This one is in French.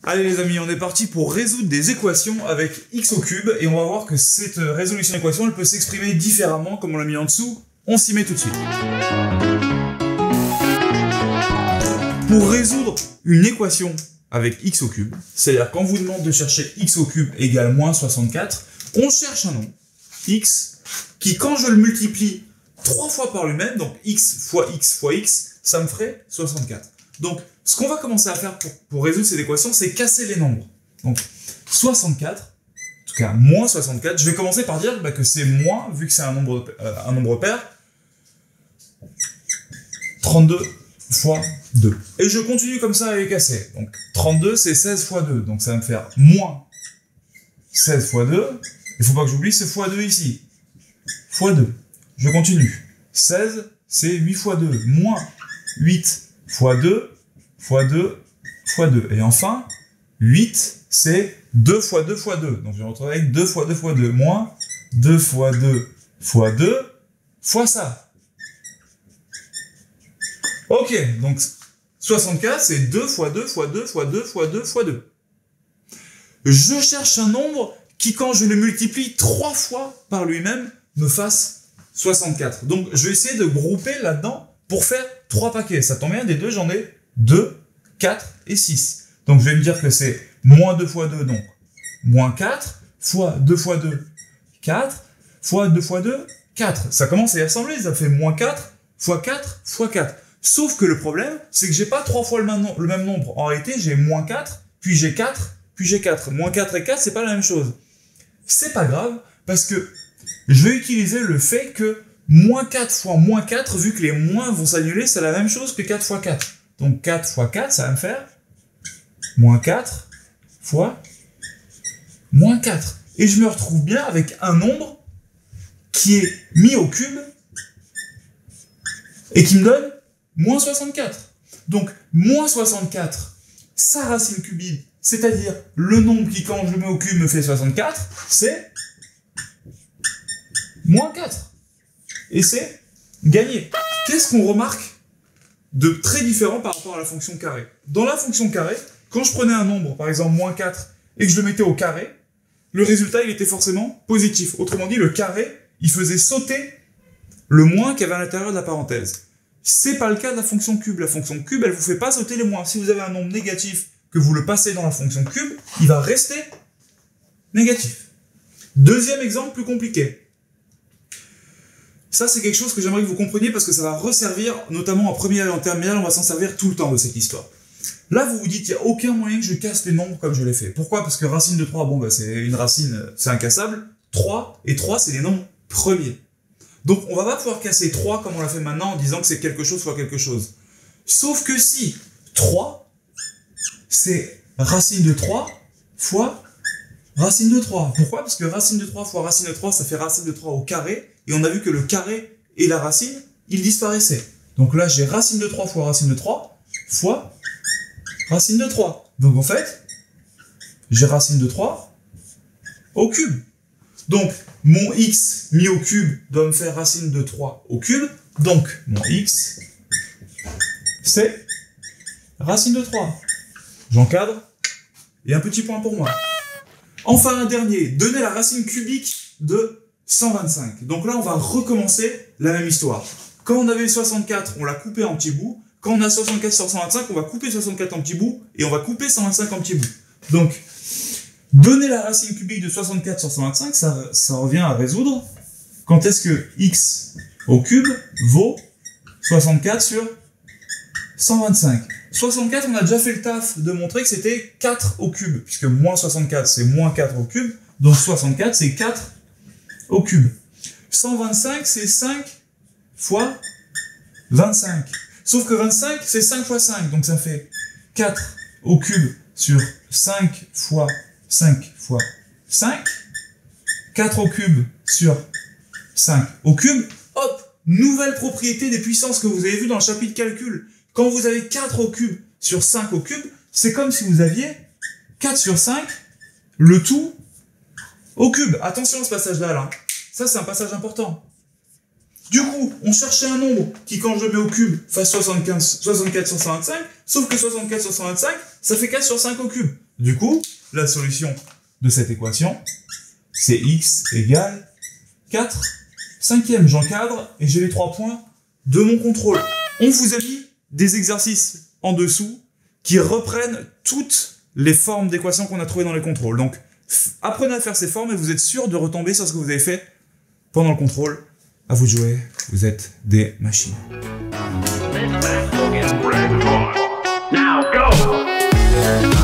Allez les amis, on est parti pour résoudre des équations avec x au cube et on va voir que cette résolution d'équation elle peut s'exprimer différemment comme on l'a mis en dessous. On s'y met tout de suite. Pour résoudre une équation avec x au cube, c'est-à-dire quand on vous demande de chercher x au cube égale moins 64, on cherche un nombre, x, qui quand je le multiplie 3 fois par lui-même, donc x fois x, ça me ferait 64. Donc, ce qu'on va commencer à faire pour résoudre cette équation, c'est casser les nombres. Donc, 64, en tout cas moins 64, je vais commencer par dire que c'est moins, vu que c'est un nombre pair, 32 fois 2. Et je continue comme ça à les casser. Donc, 32, c'est 16 fois 2, donc ça va me faire moins 16 fois 2. Il ne faut pas que j'oublie, c'est fois 2 ici. Fois 2. Je continue. 16, c'est 8 fois 2, moins 8 fois 2, fois 2, fois 2. Et enfin, 8, c'est 2 fois 2 fois 2. Donc je vais me retrouver avec 2 fois 2 fois 2, moins 2 fois 2 fois 2, fois ça. Ok, donc 64, c'est 2 fois 2 fois 2 fois 2 fois 2 fois 2. Je cherche un nombre qui, quand je le multiplie 3 fois par lui-même, me fasse 64. Donc je vais essayer de grouper là-dedans pour faire 3 paquets. Ça tombe bien, des deux, j'en ai 2, 4 et 6. Donc je vais me dire que c'est moins 2 fois 2, donc moins 4, fois 2 fois 2, 4, fois 2 fois 2, 4. Ça commence à y ressembler, ça fait moins 4, fois 4, fois 4. Sauf que le problème, c'est que j'ai pas 3 fois le même nombre. En réalité, j'ai moins 4, puis j'ai 4, puis j'ai 4. Moins 4 et 4, c'est pas la même chose. C'est pas grave, parce que je vais utiliser le fait que moins 4 fois moins 4, vu que les moins vont s'annuler, c'est la même chose que 4 fois 4. Donc 4 fois 4, ça va me faire moins 4 fois moins 4. Et je me retrouve bien avec un nombre qui est mis au cube et qui me donne moins 64. Donc moins 64, sa racine cubique, c'est-à-dire le nombre qui, quand je le mets au cube, me fait 64, c'est moins 4. Et c'est gagné. Qu'est-ce qu'on remarque de très différent par rapport à la fonction carré? Dans la fonction carré, quand je prenais un nombre, par exemple moins 4, et que je le mettais au carré, le résultat il était forcément positif. Autrement dit, le carré, il faisait sauter le moins qu'il y avait à l'intérieur de la parenthèse. C'est pas le cas de la fonction cube. La fonction cube, elle vous fait pas sauter les moins. Si vous avez un nombre négatif, que vous le passez dans la fonction cube, il va rester négatif. Deuxième exemple plus compliqué. Ça, c'est quelque chose que j'aimerais que vous compreniez parce que ça va resservir, notamment en première et en terminale, on va s'en servir tout le temps de cette histoire. Là, vous vous dites, il n'y a aucun moyen que je casse les nombres comme je l'ai fait. Pourquoi? Parce que racine de 3, bon, c'est une racine, c'est incassable. 3 et 3, c'est les nombres premiers. Donc, on va pas pouvoir casser 3 comme on l'a fait maintenant en disant que c'est quelque chose fois quelque chose. Sauf que si 3, c'est racine de 3 fois racine de 3. Pourquoi? Parce que racine de 3 fois racine de 3, ça fait racine de 3 au carré. Et on a vu que le carré et la racine, ils disparaissaient. Donc là, j'ai racine de 3 fois racine de 3 fois racine de 3. Donc en fait, j'ai racine de 3 au cube. Donc, mon x mis au cube doit me faire racine de 3 au cube. Donc, mon x, c'est racine de 3. J'encadre. Et un petit point pour moi. Enfin, un dernier. Donner la racine cubique de 125. Donc là, on va recommencer la même histoire. Quand on avait 64, on l'a coupé en petits bouts. Quand on a 64 sur 125, on va couper 64 en petits bouts. Et on va couper 125 en petits bouts. Donc, donner la racine cubique de 64 sur 125, ça revient à résoudre. Quand est-ce que x au cube vaut 64 sur 125? 64, on a déjà fait le taf de montrer que c'était 4 au cube. Puisque moins 64, c'est moins 4 au cube. Donc 64, c'est 4 au cube. 125, c'est 5 fois 25. Sauf que 25, c'est 5 fois 5. Donc ça fait 4 au cube sur 5 fois 5 fois 5. 4 au cube sur 5 au cube. Hop, nouvelle propriété des puissances que vous avez vu dans le chapitre calcul. Quand vous avez 4 au cube sur 5 au cube, c'est comme si vous aviez 4 sur 5, le tout au cube. Attention à ce passage-là, là. Ça, c'est un passage important. Du coup, on cherchait un nombre qui, quand je le mets au cube, fasse 64 sur 125, sauf que 64 sur 125, ça fait 4 sur 5 au cube. Du coup, la solution de cette équation, c'est x égale 4 cinquièmes. J'encadre et j'ai les 3 points de mon contrôle. On vous a mis des exercices en dessous qui reprennent toutes les formes d'équations qu'on a trouvées dans les contrôles. Donc, apprenez à faire ces formes et vous êtes sûr de retomber sur ce que vous avez fait pendant le contrôle. À vous de jouer, vous êtes des machines. Now go!